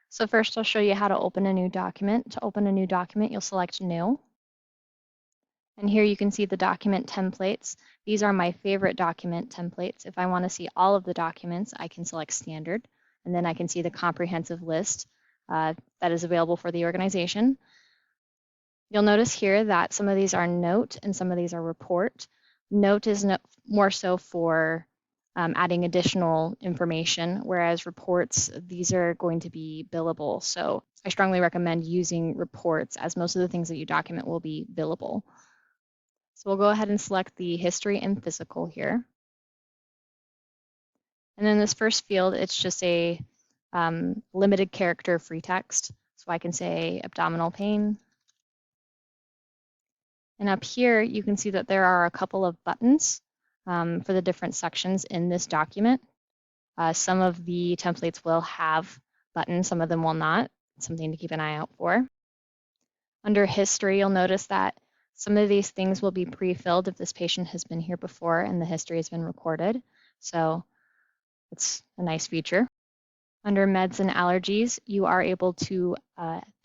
So first I'll show you how to open a new document. To open a new document, you'll select New. And here you can see the document templates. These are my favorite document templates. If I want to see all of the documents, I can select Standard, and then I can see the comprehensive list that is available for the organization. You'll notice here that some of these are Note and some of these are Report. Note is more so for adding additional information, whereas reports, these are going to be billable. So I strongly recommend using reports, as most of the things that you document will be billable. So we'll go ahead and select the history and physical here. And then this first field, it's just a limited character free text. So I can say abdominal pain. And up here, you can see that there are a couple of buttons for the different sections in this document. Some of the templates will have buttons, some of them will not. Something to keep an eye out for. Under history, you'll notice that some of these things will be pre-filled if this patient has been here before and the history has been recorded. So it's a nice feature. Under meds and allergies, you are able to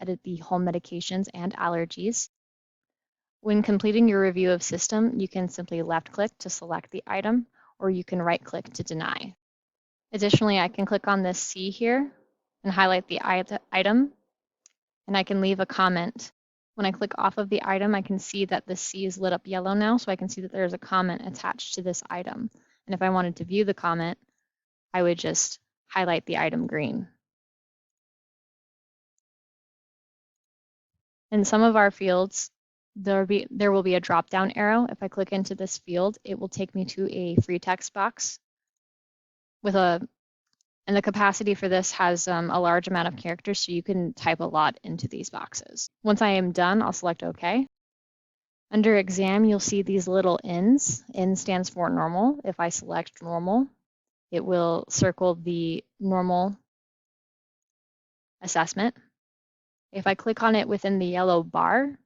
edit the home medications and allergies. When completing your review of system, you can simply left-click to select the item, or you can right-click to deny. Additionally, I can click on this C here and highlight the item, and I can leave a comment. When I click off of the item, I can see that the C is lit up yellow now, so I can see that there's a comment attached to this item. And if I wanted to view the comment, I would just highlight the item green. In some of our fields, there will be a drop-down arrow. If I click into this field, it will take me to a free text box with and the capacity for this has a large amount of characters, so you can type a lot into these boxes. Once I am done, I'll select OK. Under exam, you'll see these little N's. N stands for normal. If I select normal, it will circle the normal assessment. If I click on it within the yellow bar,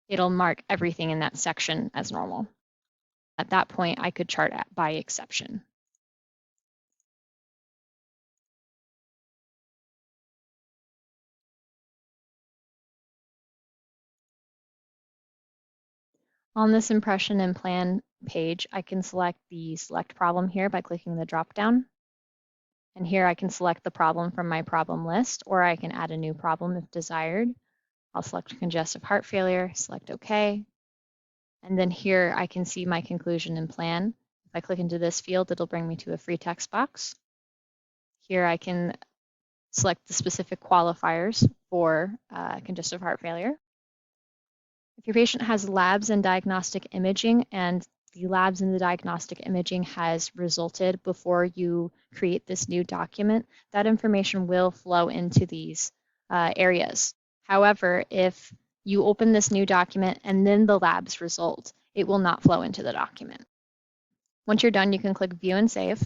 it'll mark everything in that section as normal. At that point, I could chart by exception. On this impression and plan page, I can select the select problem here by clicking the drop-down. And here I can select the problem from my problem list, or I can add a new problem if desired. I'll select congestive heart failure, select OK. And then here I can see my conclusion and plan. If I click into this field, it'll bring me to a free text box. Here I can select the specific qualifiers for congestive heart failure. If your patient has labs and diagnostic imaging and the labs and the diagnostic imaging has resulted before you create this new document, that information will flow into these areas. However, if you open this new document and then the labs result, it will not flow into the document. Once you're done, you can click View and Save.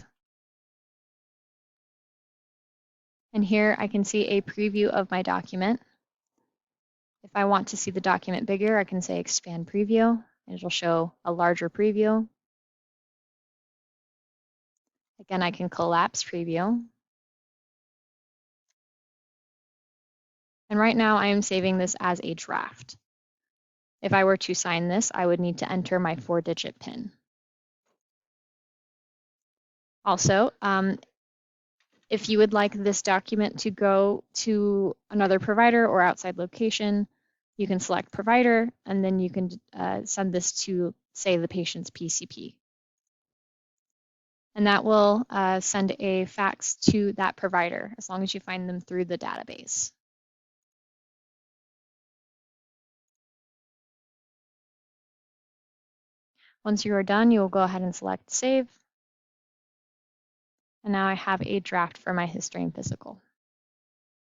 And here I can see a preview of my document. If I want to see the document bigger, I can say Expand Preview, and it'll show a larger preview. Again, I can collapse preview. And right now I am saving this as a draft. If I were to sign this, I would need to enter my 4-digit PIN. Also, if you would like this document to go to another provider or outside location, you can select provider, and then you can send this to, say, the patient's PCP. And that will send a fax to that provider as long as you find them through the database. Once you are done, you will go ahead and select Save. And now I have a draft for my history and physical.